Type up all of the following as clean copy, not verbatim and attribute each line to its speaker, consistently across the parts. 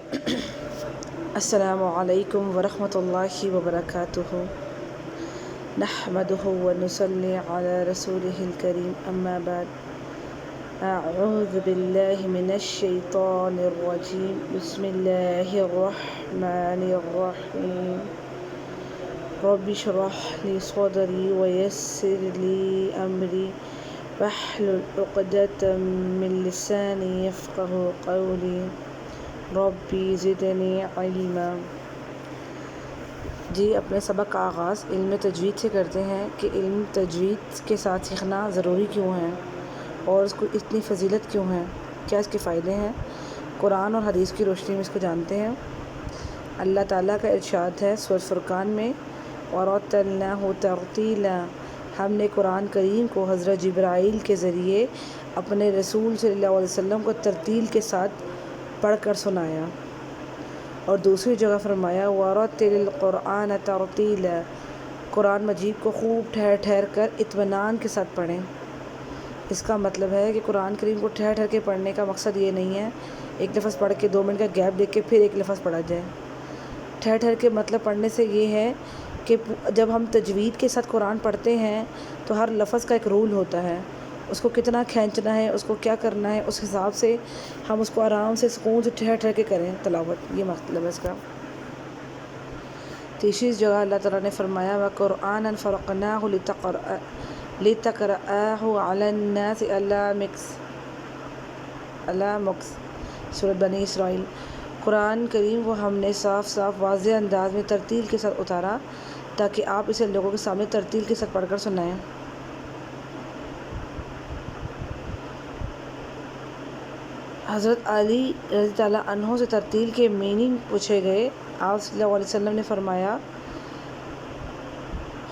Speaker 1: السلام علیکم ورحمۃ اللہ وبرکاتہ نحمدہ ونصلی علی رسولہ الکریم اما بعد اعوذ باللہ من الشیطان الرجیم بسم اللہ الرحمن الرحیم رب اشرح لی صدری ویسر لی امری واحلل عقدۃ من لسانی یفقہوا قولی ربی زدنی علما۔ جی اپنے سبق کا آغاز علم تجوید سے کرتے ہیں کہ علم تجوید کے ساتھ سیکھنا ضروری کیوں ہے اور اس کو اتنی فضیلت کیوں ہے، کیا اس کے فائدے ہیں، قرآن اور حدیث کی روشنی میں اس کو جانتے ہیں۔ اللہ تعالیٰ کا ارشاد ہے سورۃ فرقان میں، وَرَتَّلْنَاهُ تَرْتِيلًا، ہم نے قرآن کریم کو حضرت جبرائیل کے ذریعے اپنے رسول صلی اللہ علیہ وسلم کو ترتیل کے ساتھ پڑھ کر سنایا۔ اور دوسری جگہ فرمایا وَرَتِّلِ الْقُرْآنَ تَرْتِيلًا، قرآن مجید کو خوب ٹھہر ٹھہر کر اطمینان کے ساتھ پڑھیں۔ اس کا مطلب ہے کہ قرآن کریم کو ٹھہر ٹھہر کے پڑھنے کا مقصد یہ نہیں ہے ایک لفظ پڑھ کے 2 منٹ کا گیپ دے کے پھر ایک لفظ پڑھا جائے۔ ٹھہر ٹھہر کے مطلب پڑھنے سے یہ ہے کہ جب ہم تجوید کے ساتھ قرآن پڑھتے ہیں تو ہر لفظ کا ایک رول ہوتا ہے، اس کو کتنا کھینچنا ہے، اس کو کیا کرنا ہے، اس حساب سے ہم اس کو آرام سے سکون سے ٹھہر ٹھہر کے کریں تلاوت، یہ مطلب ہے اس کا۔ تیسری جگہ اللہ تعالیٰ نے فرمایا وَقُرْآنًا فَرَقْنَاهُ لِتَقْرَأَهُ عَلَى النَّاسِ عَلَى مُكْثٍ، سورۃ بنی اسرائیل۔ قرآن کریم کو ہم نے صاف صاف واضح انداز میں ترتیل کے ساتھ اتارا تاکہ آپ اسے لوگوں کے سامنے ترتیل کے ساتھ پڑھ کر سنائیں۔ حضرت علی رضی اللہ عنہ سے ترتیل کے میننگ پوچھے گئے، آپ صلی اللہ علیہ وسلم نے فرمایا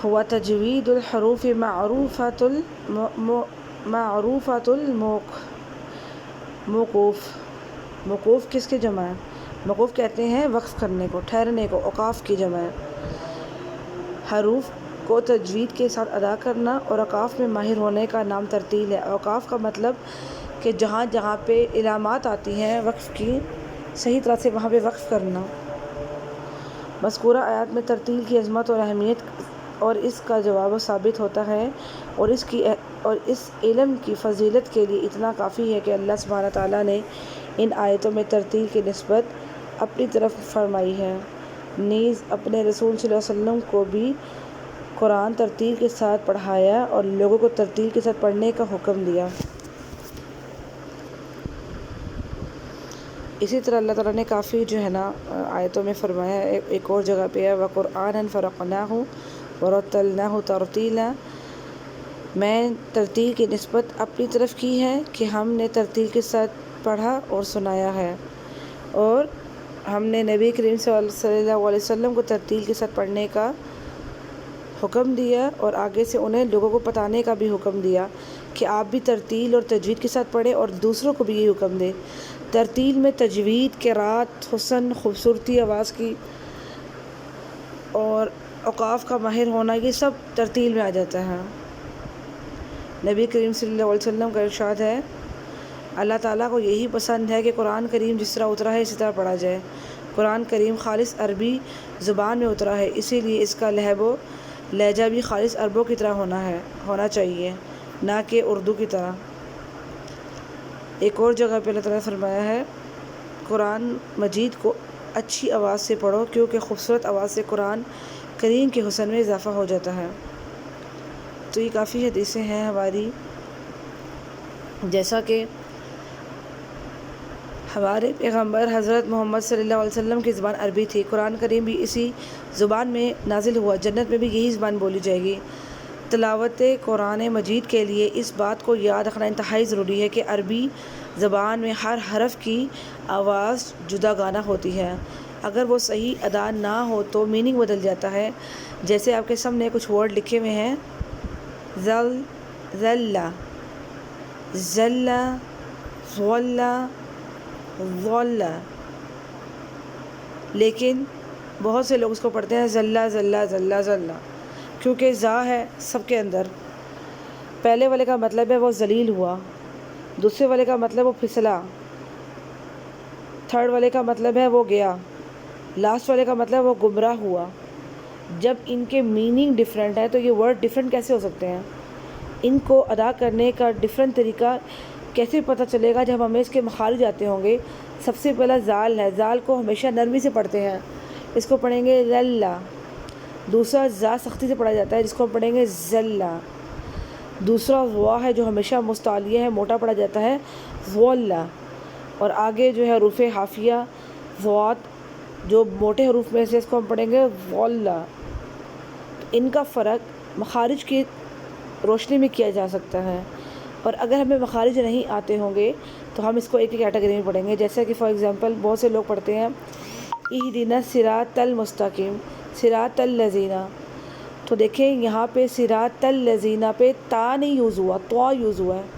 Speaker 1: ہوا تجوید الحروف معروفۃ الموقوف۔ موقوف کس کے جمع ہے؟ موقوف کہتے ہیں وقف کرنے کو، ٹھہرنے کو، اوقاف کی جمع ہے۔ حروف کو تجوید کے ساتھ ادا کرنا اور اوقاف میں ماہر ہونے کا نام ترتیل ہے۔ اوقاف کا مطلب کہ جہاں جہاں پہ علامات آتی ہیں وقف کی، صحیح طرح سے وہاں پہ وقف کرنا۔ مذکورہ آیات میں ترتیل کی عظمت اور اہمیت اور اس کا جواب ثابت ہوتا ہے، اور اس علم کی فضیلت کے لیے اتنا کافی ہے کہ اللہ سبحانہ تعالیٰ نے ان آیتوں میں ترتیل کی نسبت اپنی طرف فرمائی ہے، نیز اپنے رسول صلی اللہ علیہ وسلم کو بھی قرآن ترتیل کے ساتھ پڑھایا اور لوگوں کو ترتیل کے ساتھ پڑھنے کا حکم دیا۔ اسی طرح اللہ تعالیٰ نے کافی جو ہے نا آیتوں میں فرمایا ہے، ایک اور جگہ پہ ہے وَقُرْآنًا فَرَقْنَاهُ وَرَتَّلْنَاهُ تَرْتِيلًا، میں ترتیل کی نسبت اپنی طرف کی ہے کہ ہم نے ترتیل کے ساتھ پڑھا اور سنایا ہے، اور ہم نے نبی کریم صلی اللہ علیہ وسلم کو ترتیل کے ساتھ پڑھنے کا حکم دیا اور آگے سے انہیں لوگوں کو بتانے کا بھی حکم دیا کہ آپ بھی ترتیل اور تجوید کے ساتھ پڑھیں اور دوسروں کو بھی یہ حکم دیں۔ ترتیل میں تجوید، قرات، حسن، خوبصورتی آواز کی اور اوقاف کا ماہر ہونا، یہ سب ترتیل میں آ جاتا ہے۔ نبی کریم صلی اللہ علیہ وسلم کا ارشاد ہے اللہ تعالیٰ کو یہی پسند ہے کہ قرآن کریم جس طرح اترا ہے اسی طرح پڑھا جائے۔ قرآن کریم خالص عربی زبان میں اترا ہے، اسی لیے اس کا لہجہ بھی خالص عربوں کی طرح ہونا چاہیے، نہ کہ اردو کی طرح۔ ایک اور جگہ پہ اللہ تعالیٰ نے فرمایا ہے قرآن مجید کو اچھی آواز سے پڑھو کیونکہ خوبصورت آواز سے قرآن کریم کے حسن میں اضافہ ہو جاتا ہے۔ تو یہ کافی حدیثیں ہیں ہماری، جیسا کہ ہمارے پیغمبر حضرت محمد صلی اللہ علیہ وسلم کی زبان عربی تھی، قرآن کریم بھی اسی زبان میں نازل ہوا، جنت میں بھی یہی زبان بولی جائے گی۔ تلاوت قرآن مجید کے لیے اس بات کو یاد رکھنا انتہائی ضروری ہے کہ عربی زبان میں ہر حرف کی آواز جدا گانا ہوتی ہے، اگر وہ صحیح ادا نہ ہو تو میننگ بدل جاتا ہے۔ جیسے آپ کے سامنے کچھ ورڈ لکھے ہوئے ہیں، ذل، ظل، ظل، لیکن بہت سے لوگ اس کو پڑھتے ہیں ذلہ ذلہ ذلہ ذلہ، کیونکہ زا ہے سب کے اندر۔ پہلے والے کا مطلب ہے وہ ذلیل ہوا، دوسرے والے کا مطلب وہ پھسلا، تھرڈ والے کا مطلب ہے وہ گیا، لاسٹ والے کا مطلب وہ گمراہ ہوا۔ جب ان کے میننگ ڈفرینٹ ہے تو یہ ورڈ ڈفرینٹ کیسے ہو سکتے ہیں؟ ان کو ادا کرنے کا ڈفرینٹ طریقہ کیسے پتہ چلے گا جب ہمیں اس کے مخارج آتے ہوں گے؟ سب سے پہلا زال ہے، زال کو ہمیشہ نرمی سے پڑھتے ہیں، اس کو پڑھیں گے ذلہ۔ دوسرا زا سختی سے پڑھا جاتا ہے جس کو ہم پڑھیں گے ذلہ۔ دوسرا وا ہے جو ہمیشہ مستعلیہ ہے، موٹا پڑھا جاتا ہے، ذواللہ۔ اور آگے جو ہے حروف حافیہ ضاد جو موٹے حروف میں سے، اس کو ہم پڑھیں گے ضالہ۔ ان کا فرق مخارج کی روشنی میں کیا جا سکتا ہے، اور اگر ہمیں مخارج نہیں آتے ہوں گے تو ہم اس کو ایک ہی کیٹیگری میں پڑھیں گے۔ جیسا کہ فار ایگزامپل بہت سے لوگ پڑھتے ہیں اہدنا الصراط المستقیم، صراط الذین، تو دیکھیں یہاں پہ صراط الذین پہ تا نہیں یوز ہوا، طا یوز ہوا ہے۔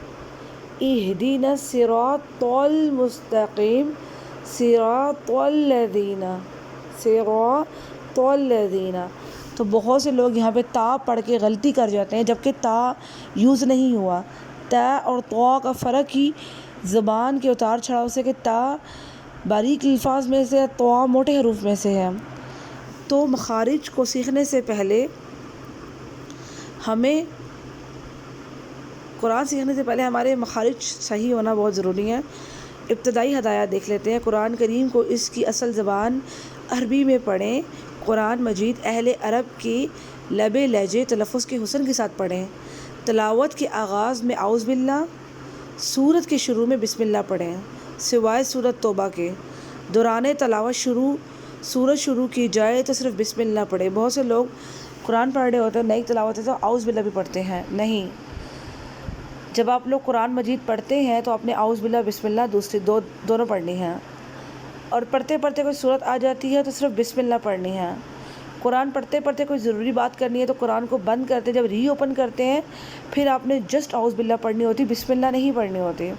Speaker 1: اہدنا الصراط المستقیم، صراط الذین، صراط الذین۔ تو بہت سے لوگ یہاں پہ تا پڑھ کے غلطی کر جاتے ہیں جبکہ تا یوز نہیں ہوا۔ تا اور طا کا فرق ہی زبان کے اتار چڑھاؤ سے، کہ تا باریک الفاظ میں سے، طا موٹے حروف میں سے ہے۔ تو مخارج کو سیکھنے سے پہلے ہمیں، قرآن سیکھنے سے پہلے ہمارے مخارج صحیح ہونا بہت ضروری ہے۔ ابتدائی ہدایات دیکھ لیتے ہیں۔ قرآن کریم کو اس کی اصل زبان عربی میں پڑھیں۔ قرآن مجید اہل عرب کی لب لہجے تلفظ کے حسن کے ساتھ پڑھیں۔ تلاوت کے آغاز میں اعوذ باللہ، سورت کے شروع میں بسم اللہ پڑھیں، سوائے سورت توبہ کے۔ دوران تلاوت سورت شروع کی جائے تو صرف بسم اللہ پڑھیں۔ بہت سے لوگ قرآن پڑھ رہے ہوتے ہیں، نئی تلاوت ہے تو اعوذ باللہ بھی پڑھتے ہیں، نہیں۔ جب آپ لوگ قرآن مجید پڑھتے ہیں تو اپنے اعوذ باللہ بسم اللہ دونوں پڑھنی ہیں، اور پڑھتے پڑھتے کوئی صورت آ جاتی ہے تو صرف بسم اللہ پڑھنی ہے۔ قرآن پڑھتے پڑھتے کوئی ضروری بات کرنی ہے تو قرآن کو بند کرتے، جب ری اوپن کرتے ہیں پھر آپ نے جسٹ اعوذ باللہ پڑھنی ہوتی، بسم اللہ نہیں پڑھنی ہوتی۔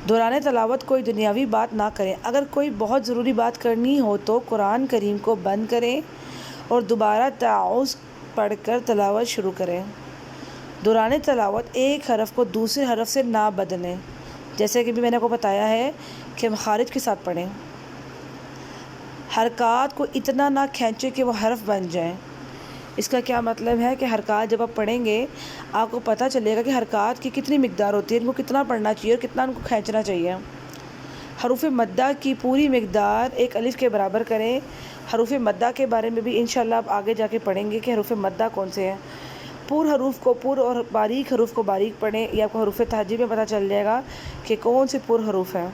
Speaker 1: دوران تلاوت کوئی دنیاوی بات نہ کریں۔ اگر کوئی بہت ضروری بات کرنی ہو تو قرآن کریم کو بند کریں اور دوبارہ تعوذ پڑھ کر تلاوت شروع کریں۔ دوران تلاوت ایک حرف کو دوسرے حرف سے نہ بدلیں، جیسے کہ بھی میں نے آپ کو بتایا ہے کہ مخارج کے ساتھ پڑھیں۔ حرکات کو اتنا نہ کھینچیں کہ وہ حرف بن جائیں۔ اس کا کیا مطلب ہے کہ حرکات جب آپ پڑھیں گے آپ کو پتہ چلے گا کہ حرکات کی کتنی مقدار ہوتی ہے، ان کو کتنا پڑھنا چاہیے اور کتنا ان کو کھینچنا چاہیے۔ حروف مدہ کی پوری مقدار ایک الف کے برابر کریں۔ حروف مدہ کے بارے میں بھی انشاءاللہ آپ آگے جا کے پڑھیں گے کہ حروف مدہ کون سے ہیں۔ پور حروف کو پور اور باریک حروف کو باریک پڑھیں، یہ آپ کو حروف تہجی میں پتہ چل جائے گا کہ کون سے پور حروف ہیں۔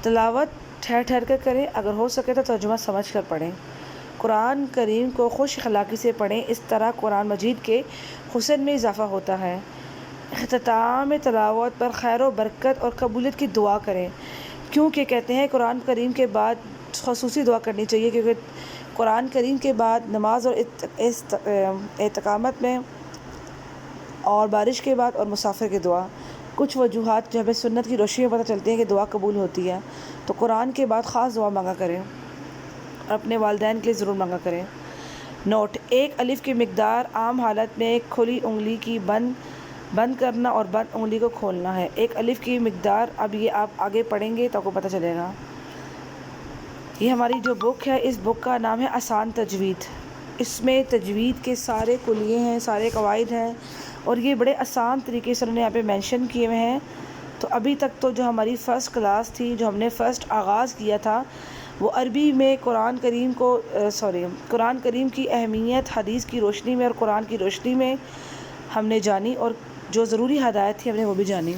Speaker 1: تلاوت ٹھہر ٹھہر کر کریں، اگر ہو سکے تو ترجمہ سمجھ کر پڑھیں۔ قرآن کریم کو خوش اخلاقی سے پڑھیں، اس طرح قرآن مجید کے حسن میں اضافہ ہوتا ہے۔ اختتام تلاوت پر خیر و برکت اور قبولیت کی دعا کریں، کیونکہ کہتے ہیں قرآن کریم کے بعد خصوصی دعا کرنی چاہیے، کیونکہ قرآن کریم کے بعد نماز اور اعتکامت میں، اور بارش کے بعد اور مسافر کی دعا۔ کچھ وجوہات جو ہمیں سنت کی روشنی میں پتہ چلتی ہیں کہ دعا قبول ہوتی ہے، تو قرآن کے بعد خاص دعا مانگا کریں اور اپنے والدین کے لیے ضرور مانگا کریں۔ نوٹ: ایک الف کی مقدار عام حالت میں کھلی انگلی کی بند کرنا اور بند انگلی کو کھولنا ہے۔ ایک الف کی مقدار، اب یہ آپ آگے پڑھیں گے تو آپ کو پتہ چلے گا۔ یہ ہماری جو بک ہے، اس بک کا نام ہے آسان تجوید۔ اس میں تجوید کے سارے کلیے ہیں، سارے قواعد ہیں، اور یہ بڑے آسان طریقے سے انہوں نے یہاں پہ مینشن کیے ہوئے ہیں۔ تو ابھی تک تو جو ہماری فرسٹ کلاس تھی، جو ہم نے فرسٹ آغاز کیا تھا، وہ عربی میں قرآن کریم کی اہمیت حدیث کی روشنی میں اور قرآن کی روشنی میں ہم نے جانی، اور جو ضروری ہدایت تھی ہم نے وہ بھی جانی۔